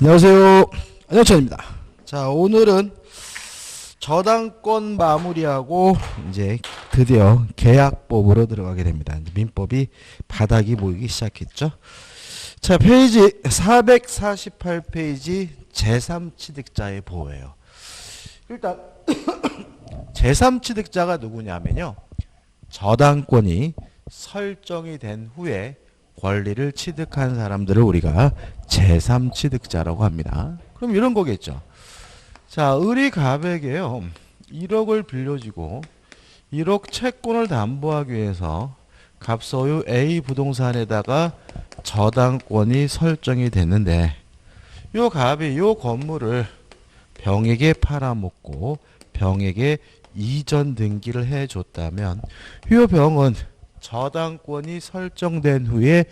안녕하세요. 안녕찬입니다. 자, 오늘은 저당권 마무리하고 이제 드디어 계약법으로 들어가게 됩니다. 이제 민법이 바닥이 보이기 시작했죠. 자, 페이지 448페이지 제3취득자의 보호예요. 일단 제3취득자가 누구냐면요, 저당권이 설정이 된 후에 권리를 취득한 사람들을 우리가 제3취득자라고 합니다. 그럼 이런 거겠죠. 자, 을이 갑에게요 1억을 빌려주고 1억 채권을 담보하기 위해서 갑 소유 A 부동산에다가 저당권이 설정이 됐는데, 요 갑이 요 건물을 병에게 팔아먹고 병에게 이전 등기를 해줬다면, 요 병은 저당권이 설정된 후에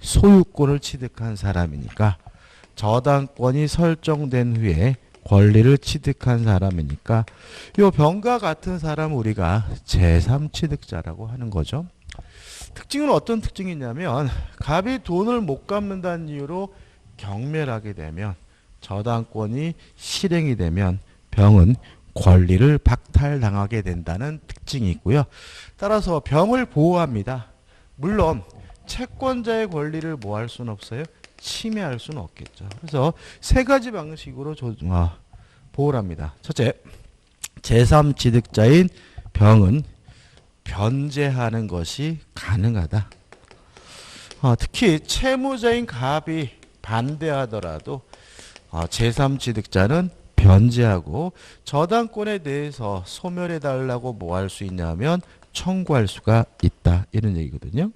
소유권을 취득한 사람이니까, 저당권이 설정된 후에 권리를 취득한 사람이니까 요 병과 같은 사람을 우리가 제3취득자라고 하는 거죠. 특징은 어떤 특징이 있냐면, 갑이 돈을 못 갚는다는 이유로 경매하게 되면, 저당권이 실행이 되면 병은 권리를 박탈당하게 된다는 특징이 있고요. 따라서 병을 보호합니다. 물론 채권자의 권리를 뭐 할 수는 없어요? 침해할 수는 없겠죠. 그래서 세 가지 방식으로 보호를 합니다. 첫째, 제3취득자인 병은 변제하는 것이 가능하다. 특히 채무자인 갑이 반대하더라도 제3취득자는 변제하고 저당권에 대해서 소멸해 달라고 뭐 할 수 있냐면 청구할 수가 있다, 이런 얘기거든요.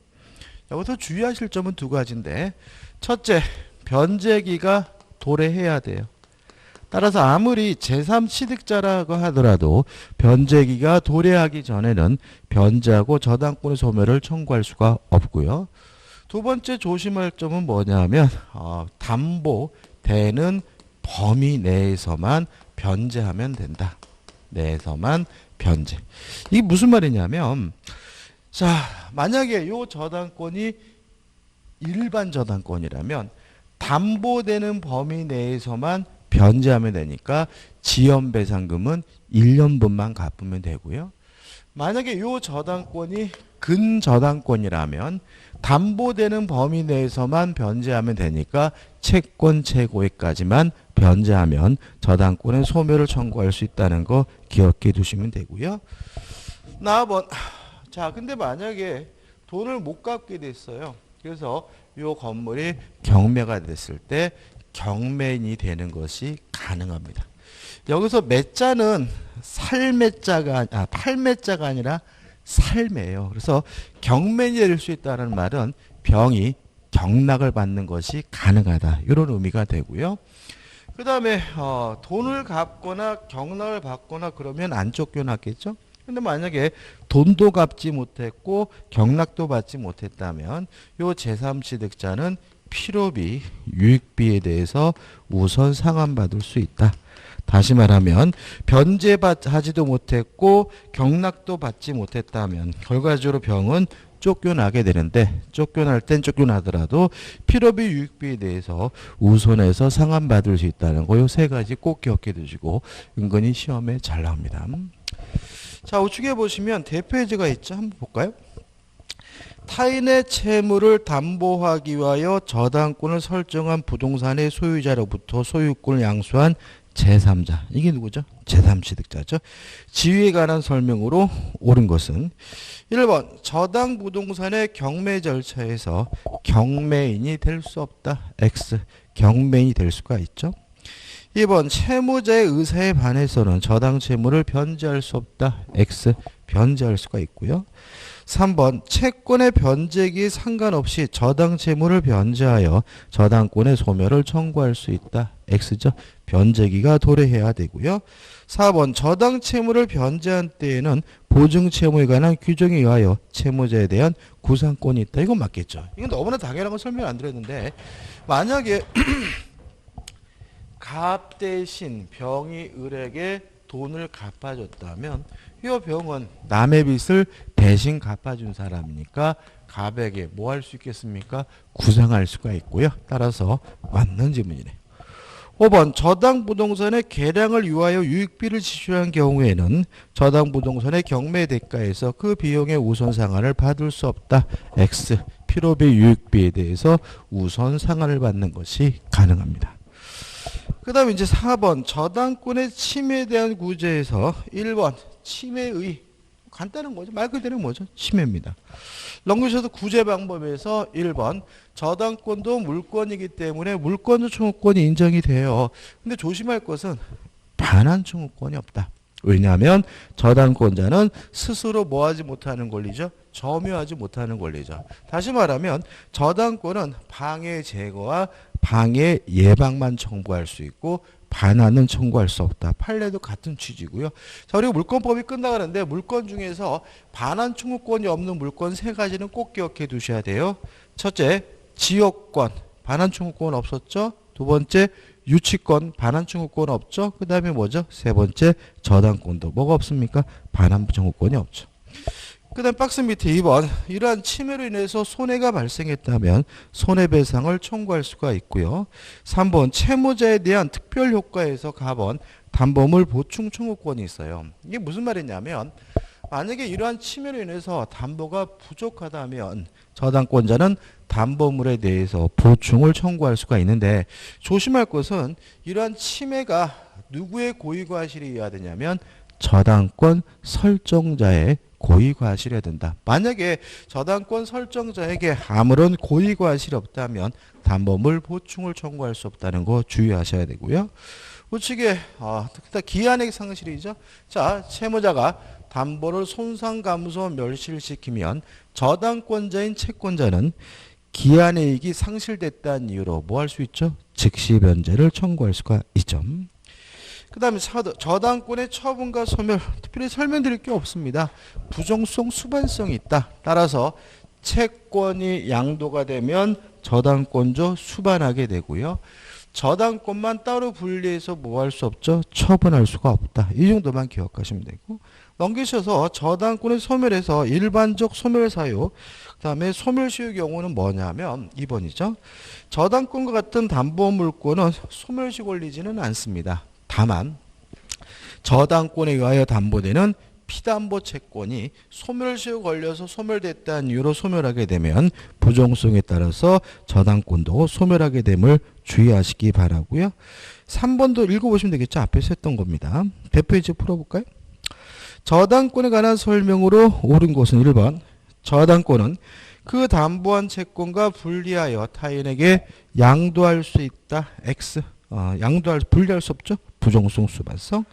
여기서 주의하실 점은 두 가지인데, 첫째, 변제기가 도래해야 돼요. 따라서 아무리 제3취득자라고 하더라도 변제기가 도래하기 전에는 변제하고 저당권의 소멸을 청구할 수가 없고요. 두 번째 조심할 점은 뭐냐면, 담보되는 범위 내에서만 변제하면 된다. 내에서만 변제. 이게 무슨 말이냐면, 자, 만약에 요 저당권이 일반 저당권이라면 담보되는 범위 내에서만 변제하면 되니까 지연배상금은 1년분만 갚으면 되고요. 만약에 요 저당권이 근저당권이라면 담보되는 범위 내에서만 변제하면 되니까 채권 최고액까지만 변제하면 저당권의 소멸을 청구할 수 있다는 거 기억해 두시면 되고요. 나번. 자, 근데 만약에 돈을 못 갚게 됐어요. 그래서 요 건물이 경매가 됐을 때 경매인이 되는 것이 가능합니다. 여기서 매자는 팔매자가 아니라 살매예요. 그래서 경매인이 될 수 있다는 말은 병이 경락을 받는 것이 가능하다, 이런 의미가 되고요. 그 다음에 돈을 갚거나 경락을 받거나 그러면 안 쫓겨났겠죠. 근데 만약에 돈도 갚지 못했고 경락도 받지 못했다면 요 제3취득자는 필요비, 유익비에 대해서 우선 상환받을 수 있다. 다시 말하면 변제하지도 못했고 경락도 받지 못했다면 결과적으로 병은 쫓겨나게 되는데, 쫓겨날 땐 쫓겨나더라도 필요비, 유익비에 대해서 우선해서 상환받을 수 있다는 거, 요 세 가지 꼭 기억해 두시고 은근히 시험에 잘 나옵니다. 자, 우측에 보시면 대표예제가 있죠. 한번 볼까요? 타인의 채무를 담보하기 위하여 저당권을 설정한 부동산의 소유자로부터 소유권을 양수한 제3자. 이게 누구죠? 제3취득자죠. 지위에 관한 설명으로 옳은 것은 1번, 저당 부동산의 경매 절차에서 경매인이 될 수 없다. X. 경매인이 될 수가 있죠. 2번, 채무자의 의사에 반해서는 저당 채무를 변제할 수 없다. X. 변제할 수가 있고요. 3번, 채권의 변제기에 상관없이 저당 채무를 변제하여 저당권의 소멸을 청구할 수 있다. X죠. 변제기가 도래해야 되고요. 4번, 저당 채무를 변제한 때에는 보증 채무에 관한 규정에 의하여 채무자에 대한 구상권이 있다. 이건 맞겠죠. 이건 너무나 당연한 건 설명 안 드렸는데, 만약에 갑 대신 병이 을에게 돈을 갚아줬다면 이 병은 남의 빚을 대신 갚아준 사람이니까 갑에게 뭐 할 수 있겠습니까? 구상할 수가 있고요. 따라서 맞는 질문이네. 5번 저당 부동산의 개량을 위하여 유익비를 지출한 경우에는 저당 부동산의 경매 대가에서 그 비용의 우선 상환을 받을 수 없다. X. 필요비 유익비에 대해서 우선 상환을 받는 것이 가능합니다. 그 다음에 이제 4번 저당권의 침해에 대한 구제에서 1번 침해의 간단한 거죠. 말 그대로 뭐죠? 침해입니다. 넘기셔서 구제 방법에서 1번 저당권도 물권이기 때문에 물권도 청구권이 인정이 돼요. 근데 조심할 것은 반환 청구권이 없다. 왜냐하면 저당권자는 스스로 뭐하지 못하는 권리죠? 점유하지 못하는 권리죠. 다시 말하면 저당권은 방해 제거와 방해 예방만 청구할 수 있고 반환은 청구할 수 없다. 판례도 같은 취지고요. 자, 그리고 물권법이 끝나가는데 물권 중에서 반환 청구권이 없는 물권 세 가지는 꼭 기억해 두셔야 돼요. 첫째, 지역권 반환 청구권 없었죠. 두 번째, 유치권 반환 청구권 없죠. 그 다음에 뭐죠? 세 번째, 저당권도 뭐가 없습니까? 반환 청구권이 없죠. 그 다음 박스 밑에 2번 이러한 침해로 인해서 손해가 발생했다면 손해배상을 청구할 수가 있고요. 3번 채무자에 대한 특별효과에서 가번 담보물 보충 청구권이 있어요. 이게 무슨 말이냐면 만약에 이러한 침해로 인해서 담보가 부족하다면 저당권자는 담보물에 대해서 보충을 청구할 수가 있는데 조심할 것은 이러한 침해가 누구의 고의과실에 의해야 되냐면 저당권 설정자의 고의과실해야 된다. 만약에 저당권 설정자에게 아무런 고의과실이 없다면 담보물 보충을 청구할 수 없다는 거 주의하셔야 되고요. 우측에 기한액 상실이죠. 자, 채무자가 담보를 손상감소 멸실시키면 저당권자인 채권자는 기한액이 상실됐다는 이유로 뭐 할 수 있죠? 즉시 변제를 청구할 수가 있죠. 그 다음에 저당권의 처분과 소멸 특별히 설명드릴 게 없습니다. 부정성 수반성이 있다. 따라서 채권이 양도가 되면 저당권조 수반하게 되고요. 저당권만 따로 분리해서 뭐 할 수 없죠? 처분할 수가 없다. 이 정도만 기억하시면 되고 넘기셔서 저당권의 소멸에서 일반적 소멸 사유 그 다음에 소멸시효 경우는 뭐냐면 2번이죠. 저당권과 같은 담보물권은 소멸시 걸리지는 않습니다. 다만 저당권에 의하여 담보되는 피담보 채권이 소멸시효 걸려서 소멸됐다는 이유로 소멸하게 되면 부정성에 따라서 저당권도 소멸하게 됨을 주의하시기 바라고요. 3번도 읽어보시면 되겠죠. 앞에서 했던 겁니다. 대표이지 풀어볼까요? 저당권에 관한 설명으로 옳은 것은 1번 저당권은 그 담보한 채권과 분리하여 타인에게 양도할 수 있다. X 분리할 수 없죠. 부정성 수반성.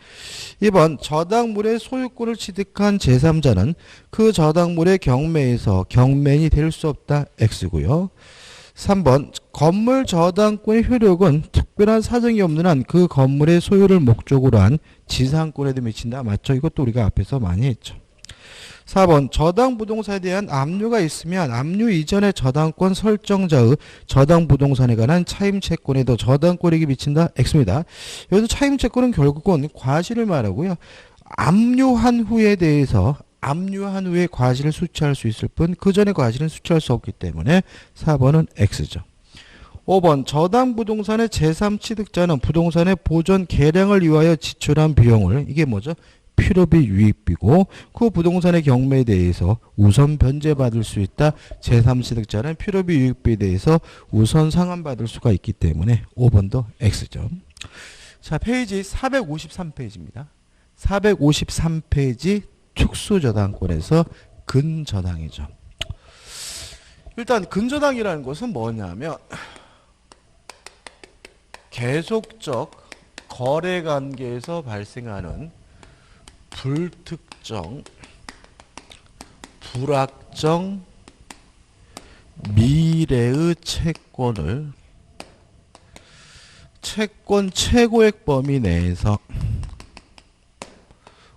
2번 저당물의 소유권을 취득한 제3자는 그 저당물의 경매에서 경매인이 될 수 없다. X고요. 3번 건물 저당권의 효력은 특별한 사정이 없는 한 그 건물의 소유를 목적으로 한 지상권에도 미친다. 맞죠? 이것도 우리가 앞에서 많이 했죠. 4번 저당 부동산에 대한 압류가 있으면 압류 이전의 저당권 설정자의 저당 부동산에 관한 차임 채권에도 저당권에게 미친다. X입니다. 여기서 차임 채권은 결국은 과실을 말하고요. 압류한 후에 대해서 압류한 후에 과실을 수취할 수 있을 뿐 그 전에 과실은 수취할 수 없기 때문에 4번은 X죠. 5번 저당 부동산의 제3취득자는 부동산의 보존 개량을 위하여 지출한 비용을 이게 뭐죠? 필요비 유익비고 그 부동산의 경매에 대해서 우선 변제받을 수 있다. 제3취득자는 필요비 유익비에 대해서 우선 상환받을 수가 있기 때문에 5번도 X죠. 자, 페이지 453페이지입니다. 453페이지 특수저당권에서 근저당이죠. 일단 근저당이라는 것은 뭐냐면 계속적 거래관계에서 발생하는 불특정, 불확정, 미래의 채권을 채권 최고액 범위 내에서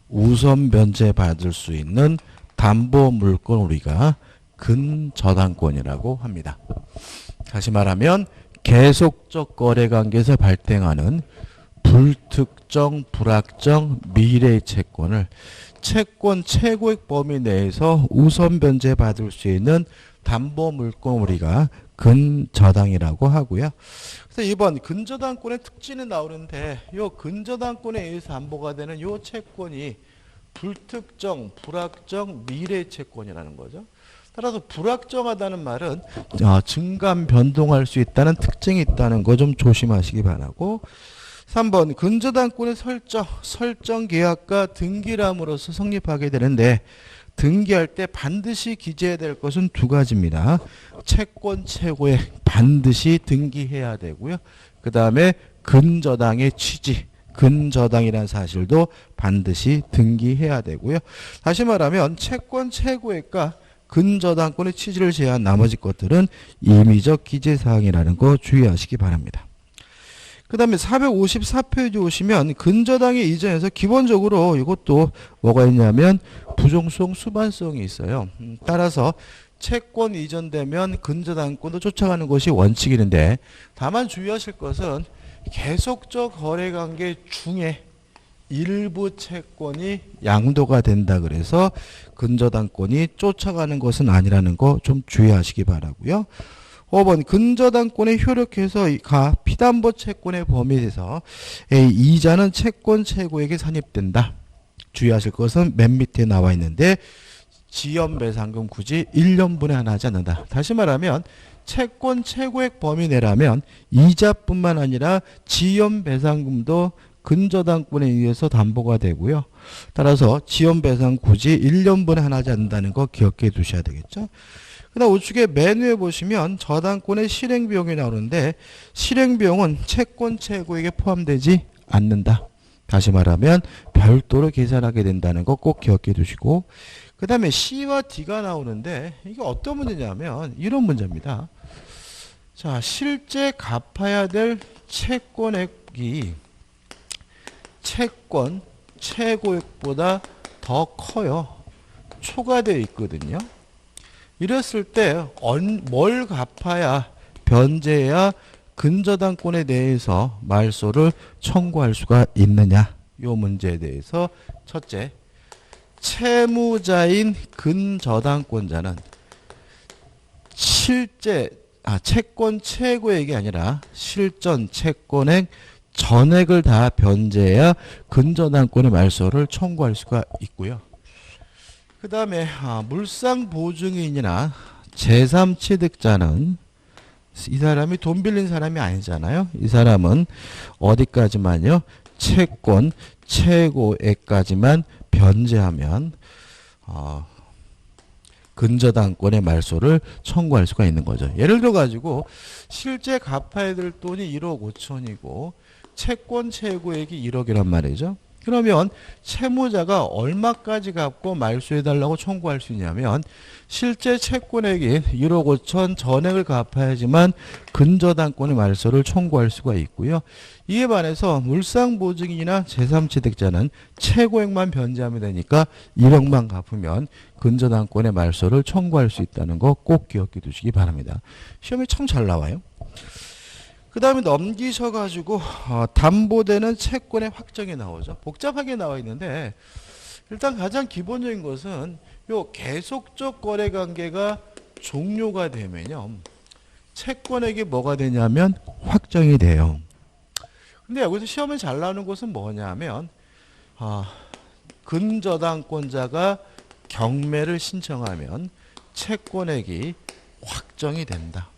우선 변제받을 수 있는 담보물권 우리가 근저당권이라고 합니다. 다시 말하면 계속적 거래관계에서 발생하는 불특정, 불확정, 미래의 채권을 채권 최고액 범위 내에서 우선 변제받을 수 있는 담보물권 우리가 근저당이라고 하고요. 그래서 이번 근저당권의 특징이 나오는데 요 근저당권에 의해서 안보가 되는 요 채권이 불특정, 불확정, 미래 채권이라는 거죠. 따라서 불확정하다는 말은 증감 변동할 수 있다는 특징이 있다는 거 좀 조심하시기 바라고. 3번 근저당권의 설정 계약과 등기람으로서 성립하게 되는데 등기할 때 반드시 기재해야 될 것은 두 가지입니다. 채권 최고액 반드시 등기해야 되고요. 그 다음에 근저당의 취지, 근저당이라는 사실도 반드시 등기해야 되고요. 다시 말하면 채권 최고액과 근저당권의 취지를 제한 나머지 것들은 임의적 기재사항이라는 거 주의하시기 바랍니다. 그 다음에 454페이지 오시면 근저당의 이전에서 기본적으로 이것도 뭐가 있냐면 부종성, 수반성이 있어요. 따라서 채권 이전되면 근저당권도 쫓아가는 것이 원칙인데 다만 주의하실 것은 계속적 거래관계 중에 일부 채권이 양도가 된다 그래서 근저당권이 쫓아가는 것은 아니라는 거 좀 주의하시기 바라고요. 5번 근저당권에 효력해서 피담보 채권의 범위에서 이자는 채권 최고액에 산입된다. 주의하실 것은 맨 밑에 나와 있는데 지연배상금 굳이 1년분에 하나 하지 않는다. 다시 말하면 채권 최고액 범위 내라면 이자뿐만 아니라 지연배상금도 근저당권에 의해서 담보가 되고요. 따라서 지연배상 굳이 1년분에 하나 하지 않는다는 거 기억해 두셔야 되겠죠. 그 다음 우측에 맨 위에 보시면 저당권의 실행비용이 나오는데 실행비용은 채권 최고액에 포함되지 않는다. 다시 말하면 별도로 계산하게 된다는 거 꼭 기억해 두시고 그 다음에 C와 D가 나오는데 이게 어떤 문제냐면 이런 문제입니다. 자, 실제 갚아야 될 채권액이 채권 최고액보다 더 커요. 초과되어 있거든요. 이랬을 때 뭘 갚아야 변제해야 근저당권에 대해서 말소를 청구할 수가 있느냐. 이 문제에 대해서 첫째, 채무자인 근저당권자는 채권 최고액이 아니라 실전 채권액 전액을 다 변제해야 근저당권의 말소를 청구할 수가 있고요. 그 다음에 물상보증인이나 제3취득자는 이 사람이 돈 빌린 사람이 아니잖아요. 이 사람은 어디까지만요? 채권 최고액까지만 변제하면 근저당권의 말소를 청구할 수가 있는 거죠. 예를 들어 가지고 실제 갚아야 될 돈이 1억 5천이고 채권 최고액이 1억이란 말이죠. 그러면 채무자가 얼마까지 갚고 말소해달라고 청구할 수 있냐면 실제 채권액인 1억 5천 전액을 갚아야지만 근저당권의 말소를 청구할 수가 있고요. 이에 반해서 물상보증인이나 제3취득자는 최고액만 변제하면 되니까 1억만 갚으면 근저당권의 말소를 청구할 수 있다는 거 꼭 기억해 두시기 바랍니다. 시험에 참 잘 나와요. 그 다음에 넘기셔가지고 담보되는 채권의 확정이 나오죠. 복잡하게 나와 있는데 일단 가장 기본적인 것은 요 계속적 거래관계가 종료가 되면요. 채권액이 뭐가 되냐면 확정이 돼요. 근데 여기서 시험에 잘 나오는 것은 뭐냐면 근저당권자가 경매를 신청하면 채권액이 확정이 된다.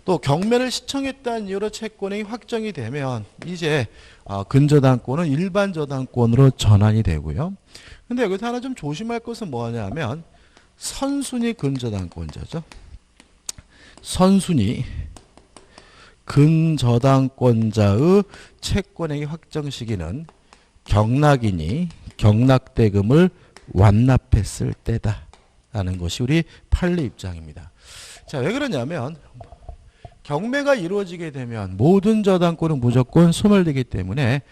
또 경매를 신청했다는 이유로 채권액이 확정이 되면 이제 근저당권은 일반 저당권으로 전환이 되고요. 근데 여기서 하나 좀 조심할 것은 뭐냐면 선순위 근저당권자죠. 선순위 근저당권자의 채권액의 확정 시기는 경락인이 경락대금을 완납했을 때다라는 것이 우리 판례 입장입니다. 자, 왜 그러냐면 경매가 이루어지게 되면 모든 저당권은 무조건 소멸되기 때문에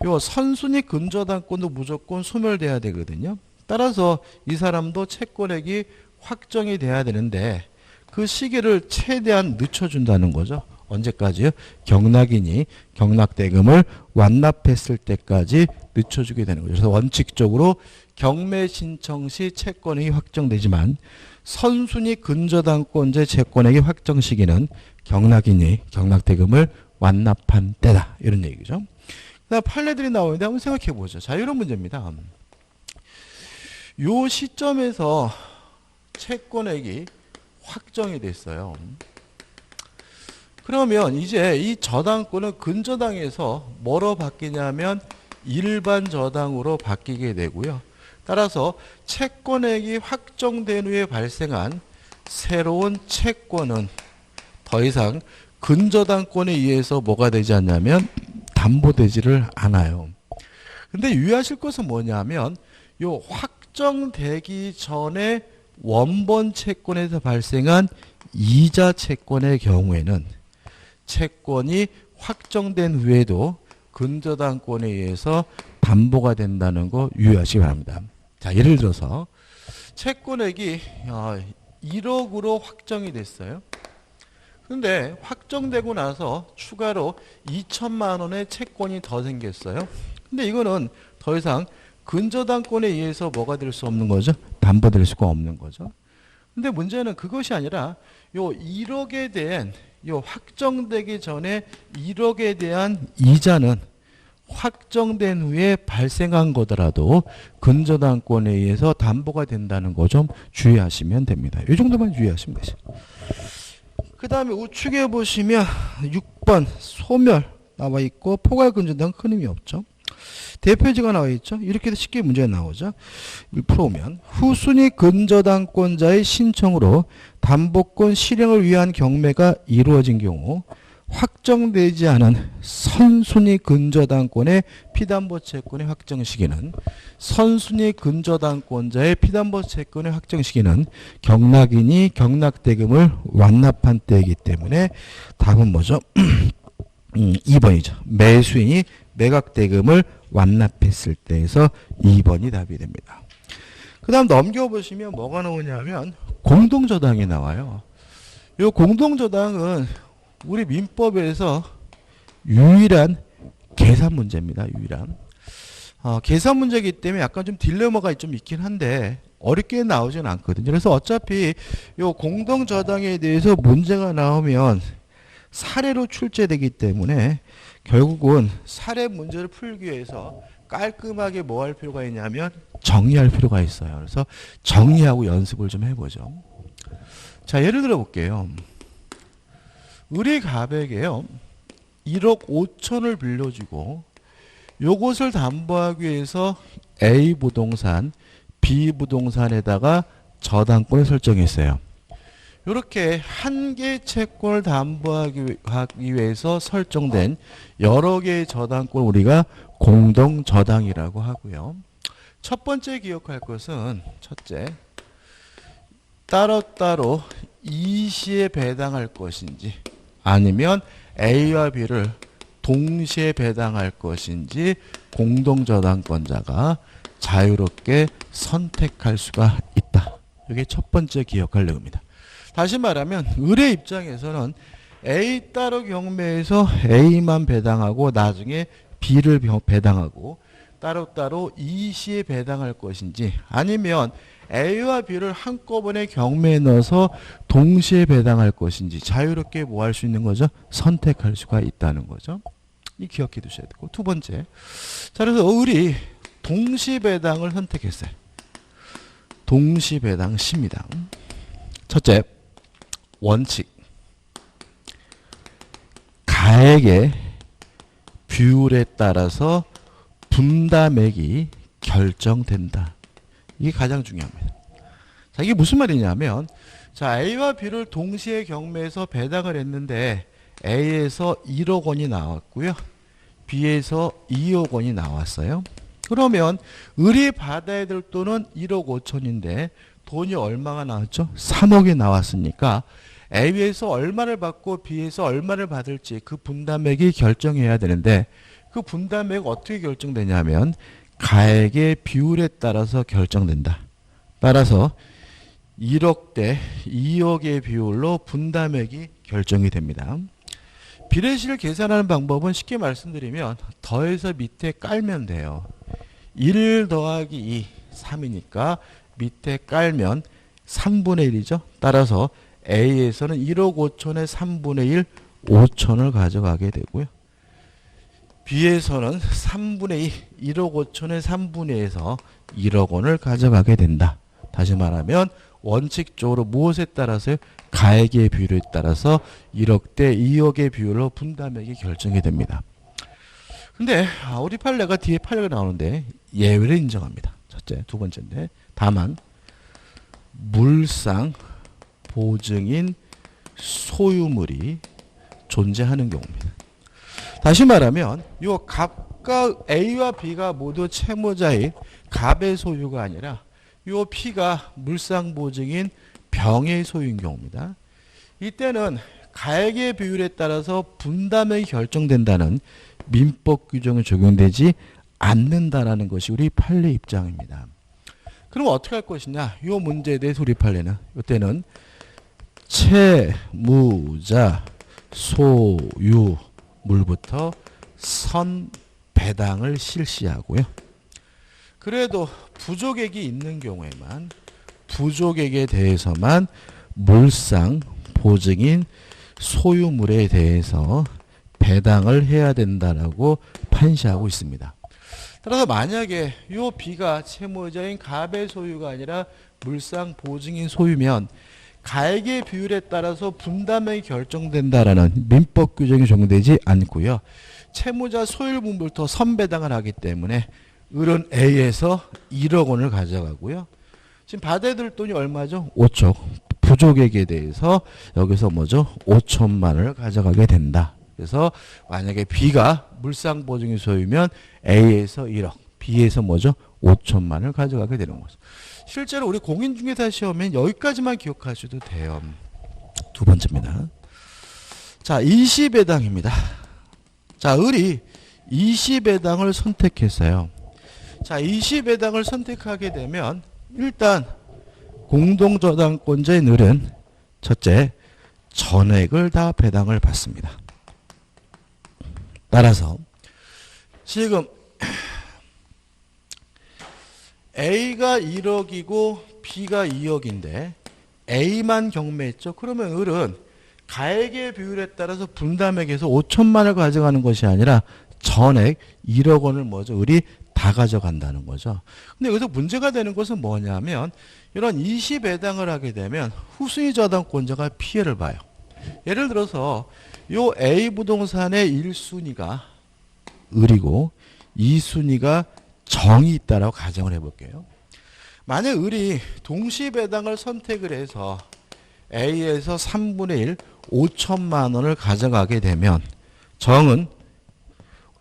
요 선순위 근저당권도 무조건 소멸돼야 되거든요. 따라서 이 사람도 채권액이 확정이 돼야 되는데 그 시기를 최대한 늦춰준다는 거죠. 언제까지요? 경락인이 경락대금을 완납했을 때까지 늦춰주게 되는 거죠. 그래서 원칙적으로 경매 신청 시 채권이 확정되지만 선순위 근저당권자의 채권액이 확정 시기는 경락이니 경락대금을 완납한 때다. 이런 얘기죠. 그다음 판례들이 나오는데 한번 생각해 보죠. 자, 이런 문제입니다. 요 시점에서 채권액이 확정이 됐어요. 그러면 이제 이 저당권은 근저당에서 뭐로 바뀌냐면 일반 저당으로 바뀌게 되고요. 따라서 채권액이 확정된 후에 발생한 새로운 채권은 더 이상 근저당권에 의해서 뭐가 되지 않냐면 담보되지를 않아요. 근데 유의하실 것은 뭐냐면 요 확정되기 전에 원본 채권에서 발생한 이자 채권의 경우에는 채권이 확정된 후에도 근저당권에 의해서 담보가 된다는 거 유의하시기 바랍니다. 자, 예를 들어서 채권액이 1억으로 확정이 됐어요. 근데 확정되고 나서 추가로 2천만 원의 채권이 더 생겼어요. 근데 이거는 더 이상 근저당권에 의해서 뭐가 될 수 없는 거죠? 담보될 수가 없는 거죠. 근데 문제는 그것이 아니라 요 1억에 대한 요 확정되기 전에 1억에 대한 이자는 확정된 후에 발생한 거더라도 근저당권에 의해서 담보가 된다는 거 좀 주의하시면 됩니다. 이 정도만 주의하시면 되죠. 그 다음에 우측에 보시면 6번 소멸 나와 있고 포괄 근저당 큰 의미 없죠. 대표지가 나와 있죠. 이렇게 쉽게 문제가 나오죠. 풀어오면 후순위 근저당권자의 신청으로 담보권 실행을 위한 경매가 이루어진 경우 확정되지 않은 선순위 근저당권의 피담보 채권의 확정 시기는 선순위 근저당권자의 피담보 채권의 확정 시기는 경락인이 경락대금을 완납한 때이기 때문에 답은 뭐죠? 2번이죠. 매수인이 매각대금을 완납했을 때에서 2번이 답이 됩니다. 그 다음 넘겨보시면 뭐가 나오냐면 공동저당이 나와요. 이 공동저당은 우리 민법에서 유일한 계산 문제입니다. 유일한. 계산 문제이기 때문에 약간 좀 딜레마가 좀 있긴 한데 어렵게 나오진 않거든요. 그래서 어차피 이 공동저당에 대해서 문제가 나오면 사례로 출제되기 때문에 결국은 사례 문제를 풀기 위해서 깔끔하게 뭐 할 필요가 있냐면 정리할 필요가 있어요. 그래서 정리하고 연습을 좀 해보죠. 자, 예를 들어 볼게요. 을이 갑에게요 1억 5천을 빌려주고 요것을 담보하기 위해서 A 부동산, B 부동산에다가 저당권을 설정했어요. 이렇게 한 개의 채권을 담보하기 위해서 설정된 여러 개의 저당권을 우리가 공동저당이라고 하고요. 첫 번째 기억할 것은 첫째, 따로따로 이시에 배당할 것인지 아니면 A와 B를 동시에 배당할 것인지 공동저당권자가 자유롭게 선택할 수가 있다. 이게 첫 번째 기억할 내용입니다. 다시 말하면 을의 입장에서는 A 따로 경매에서 A만 배당하고 나중에 B를 배당하고 따로따로 이시에 배당할 것인지 아니면 A와 B를 한꺼번에 경매에 넣어서 동시에 배당할 것인지 자유롭게 뭐 할 수 있는 거죠? 선택할 수가 있다는 거죠. 이 기억해 두셔야 되고 두 번째, 자 그래서 을이 동시 배당을 선택했어요. 동시 배당 시입니다. 첫째, 원칙. 가액의 비율에 따라서 분담액이 결정된다. 이게 가장 중요합니다. 자, 이게 무슨 말이냐면, 자, A와 B를 동시에 경매에서 배당을 했는데, A에서 1억 원이 나왔고요. B에서 2억 원이 나왔어요. 그러면, 을이 받아야 될 돈은 1억 5천인데, 돈이 얼마가 나왔죠? 3억이 나왔으니까, A에서 얼마를 받고 B에서 얼마를 받을지 그 분담액이 결정해야 되는데, 그 분담액 어떻게 결정되냐면, 가액의 비율에 따라서 결정된다. 따라서 1억 대 2억의 비율로 분담액이 결정이 됩니다. 비례시를 계산하는 방법은 쉽게 말씀드리면 더해서 밑에 깔면 돼요. 1 더하기 2, 3이니까 밑에 깔면 3분의 1이죠. 따라서 A에서는 1억 5천의 3분의 1, 5천을 가져가게 되고요. B에서는 3분의 2, 1억 5천의 3분의 2에서 1억 원을 가져가게 된다. 다시 말하면 원칙적으로 무엇에 따라서요? 가액의 비율에 따라서 1억 대 2억의 비율로 분담액이 결정이 됩니다. 근데 우리 판례가 뒤에 판례가 나오는데 예외를 인정합니다. 첫째, 두 번째인데 다만 물상 보증인 소유물이 존재하는 경우입니다. 다시 말하면 요 갑과 A와 B가 모두 채무자인 갑의 소유가 아니라 요 P가 물상 보증인 병의 소유인 경우입니다. 이때는 가액의 비율에 따라서 분담액이 결정된다는 민법 규정이 적용되지 않는다라는 것이 우리 판례 입장입니다. 그럼 어떻게 할 것이냐? 이 문제에 대해서 우리 판례는 이때는 채무자 소유물부터 선배당을 실시하고요. 그래도 부족액이 있는 경우에만 부족액에 대해서만 물상 보증인 소유물에 대해서 배당을 해야 된다라고 판시하고 있습니다. 따라서 만약에 이 B가 채무자인 갑의 소유가 아니라 물상 보증인 소유면 가액의 비율에 따라서 분담액이 결정된다라는 민법 규정이 적용되지 않고요. 채무자 소유물부터 선배당을 하기 때문에 을은 A에서 1억 원을 가져가고요. 지금 받아야 될 돈이 얼마죠? 5천. 부족액에 대해서 여기서 뭐죠? 5천만 원을 가져가게 된다. 그래서 만약에 B가 물상 보증인 소유면 A에서 1억, B에서 뭐죠? 5천만 원을 가져가게 되는 거죠. 실제로 우리 공인중개사 시험엔 여기까지만 기억하셔도 돼요. 두 번째입니다. 자, 20배당입니다. 자, 을이 20배당을 선택했어요. 자, 20배당을 선택하게 되면 일단 공동저당권자인 을은 첫째, 전액을 다 배당을 받습니다. 따라서 지금 A가 1억이고 B가 2억인데 A만 경매했죠. 그러면 을은 가액의 비율에 따라서 분담액에서 5천만 원을 가져가는 것이 아니라 전액 1억 원을 뭐죠? 을이 다 가져간다는 거죠. 근데 여기서 문제가 되는 것은 뭐냐면 이런 20배당을 하게 되면 후순위 저당권자가 피해를 봐요. 예를 들어서 요 A 부동산의 1순위가 을이고 2순위가 정이 있다라고 가정을 해볼게요. 만약 을이 동시배당을 선택을 해서 A에서 3분의 1, 5천만 원을 가져가게 되면 정은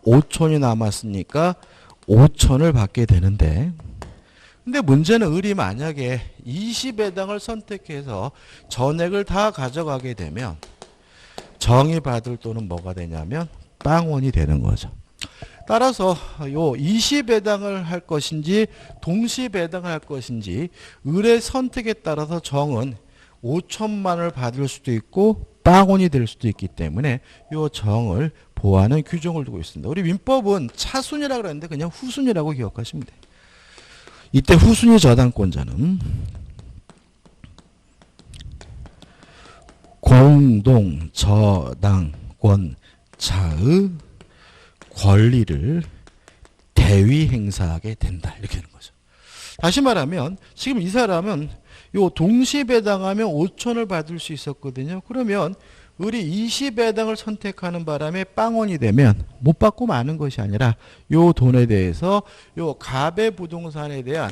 5천이 남았으니까 5천을 받게 되는데 근데 문제는 을이 만약에 20배당을 선택해서 전액을 다 가져가게 되면 정이 받을 돈은 뭐가 되냐면 빵원이 되는 거죠. 따라서 요 20배당을 할 것인지 동시배당을 할 것인지 을의 선택에 따라서 정은 5천만 원을 받을 수도 있고 빵원이 될 수도 있기 때문에 요 정을 보호하는 규정을 두고 있습니다. 우리 민법은 차순위라고 그랬는데 그냥 후순위라고 기억하시면 돼요. 이때 후순위 저당권자는 공동저당권자의 권리를 대위 행사하게 된다. 이렇게 되는 거죠. 다시 말하면 지금 이 사람은 요 동시배당하면 5천을 받을 수 있었거든요. 그러면 을이 20배당을 선택하는 바람에 빵원이 되면 못 받고 마는 것이 아니라 요 돈에 대해서 요 갑의 부동산에 대한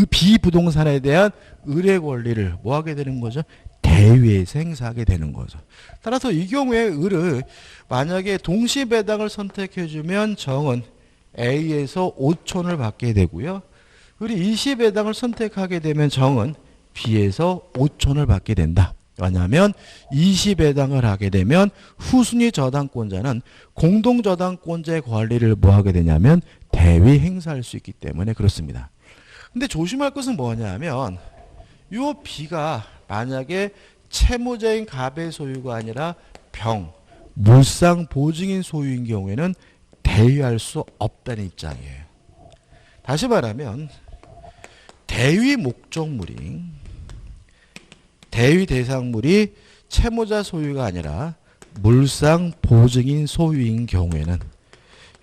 비부동산에 대한 을의 권리를 뭐 하게 되는 거죠? 대위에서 행사하게 되는 거죠. 따라서 이 경우에 을을 만약에 동시배당을 선택해주면 정은 A에서 5천을 받게 되고요. 을이 20배당을 선택하게 되면 정은 B에서 5천을 받게 된다. 왜냐하면 20배당을 하게 되면 후순위 저당권자는 공동저당권자의 권리를 뭐 하게 되냐면 대위 행사할 수 있기 때문에 그렇습니다. 근데 조심할 것은 뭐냐면 요 B가 만약에 채무자인 갑의 소유가 아니라 물상 보증인 소유인 경우에는 대위할 수 없다는 입장이에요. 다시 말하면 대위 목적물이 대위 대상물이 채무자 소유가 아니라 물상 보증인 소유인 경우에는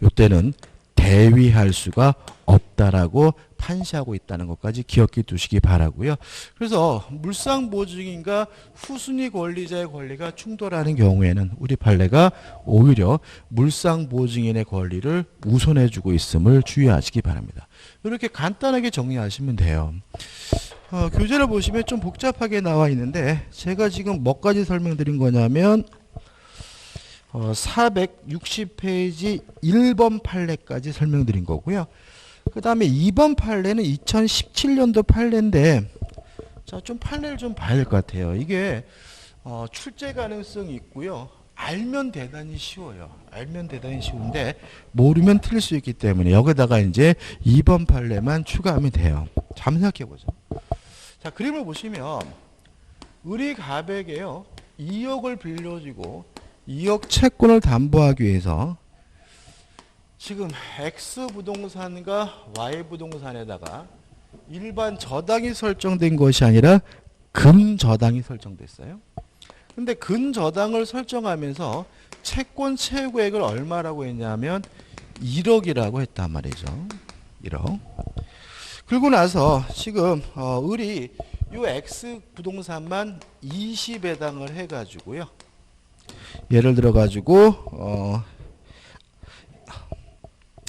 이때는 대위할 수가 없다라고 판시하고 있다는 것까지 기억해 두시기 바라고요. 그래서 물상 보증인과 후순위 권리자의 권리가 충돌하는 경우에는 우리 판례가 오히려 물상 보증인의 권리를 우선해 주고 있음을 주의하시기 바랍니다. 이렇게 간단하게 정리하시면 돼요. 교재를 보시면 좀 복잡하게 나와 있는데 제가 지금 뭐까지 설명드린 거냐면 460페이지 1번 판례까지 설명드린 거고요. 그 다음에 2번 판례는 2017년도 판례인데 자, 좀 판례를 좀 봐야 될 것 같아요. 이게 출제 가능성이 있고요. 알면 대단히 쉬워요. 알면 대단히 쉬운데 모르면 틀릴 수 있기 때문에 여기다가 이제 2번 판례만 추가하면 돼요. 자, 한번 생각해 보죠. 자, 그림을 보시면 을이 갑에게요 2억을 빌려주고 2억 채권을 담보하기 위해서 지금 X 부동산과 Y 부동산에다가 일반 저당이 설정된 것이 아니라 근저당이 설정됐어요. 근데 근저당을 설정하면서 채권 채무액을 얼마라고 했냐면 1억이라고 했단 말이죠. 1억. 그리고 나서 지금 을이 요 X 부동산만 20배당을 해가지고요. 예를 들어 가지고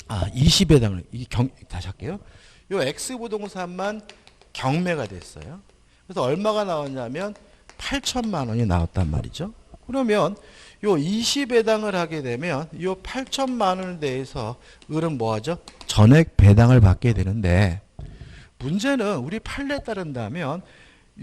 20배당을 다시 할게요. 요 X 부동산만 경매가 됐어요. 그래서 얼마가 나왔냐면 8천만 원이 나왔단 말이죠. 그러면 요 20배당을 하게 되면 요 8천만 원에 대해서 을은 뭐 하죠? 전액 배당을 받게 되는데 문제는 우리 판례에 따른다면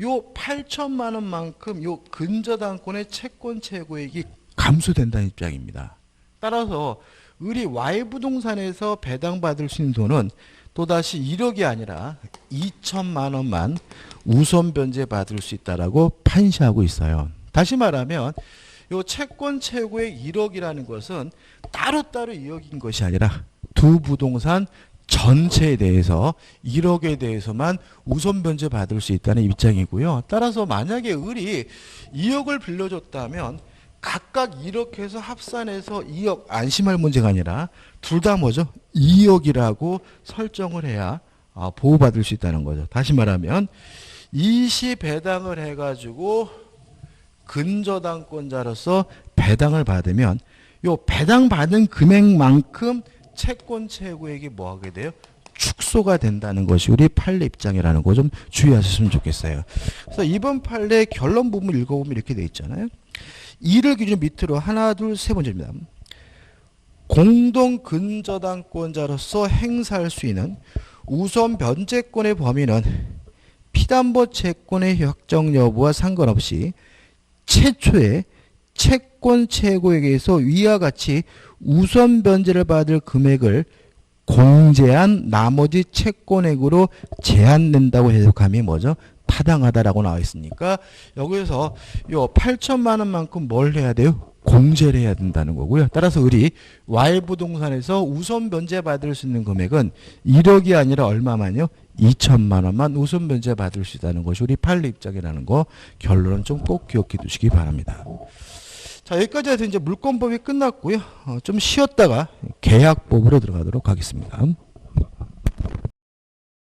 요 8천만 원만큼 요 근저당권의 채권 채무액이 감소된다는 입장입니다. 따라서 을이 Y 부동산에서 배당받을 수 있는 돈은 또다시 1억이 아니라 2천만 원만 우선 변제받을 수 있다라고 판시하고 있어요. 다시 말하면 요 채권 채무액 1억이라는 것은 따로따로 2억인 것이 아니라 두 부동산 전체에 대해서 1억에 대해서만 우선 변제 받을 수 있다는 입장이고요. 따라서 만약에 을이 2억을 빌려줬다면 각각 1억 해서 합산해서 2억 안심할 문제가 아니라 둘 다 뭐죠? 2억이라고 설정을 해야 보호받을 수 있다는 거죠. 다시 말하면 20배당을 해가지고 근저당권자로서 배당을 받으면 요 배당받은 금액만큼 채권 채무액이 뭐 하게 돼요? 축소가 된다는 것이 우리 판례 입장이라는 거 좀 주의하셨으면 좋겠어요. 그래서 이번 판례 결론 부분 읽어보면 이렇게 돼 있잖아요. 2를 기준 밑으로 하나, 둘, 세 번째입니다. 공동 근저당권자로서 행사할 수 있는 우선 변제권의 범위는 피담보 채권의 확정 여부와 상관없이 최초의 채권 최고액에서 위와 같이 우선 변제를 받을 금액을 공제한 나머지 채권액으로 제한된다고 해석하면 뭐죠? 타당하다라고 나와 있으니까 여기서 요 8천만 원만큼 뭘 해야 돼요? 공제를 해야 된다는 거고요. 따라서 을이 Y 부동산에서 우선 변제 받을 수 있는 금액은 1억이 아니라 얼마만요? 2천만 원만 우선 변제 받을 수 있다는 것이 우리 판례 입장이라는 거 결론은 좀 꼭 기억해 두시기 바랍니다. 자, 여기까지 해서 이제 물권법이 끝났고요. 좀 쉬었다가 계약법으로 들어가도록 하겠습니다.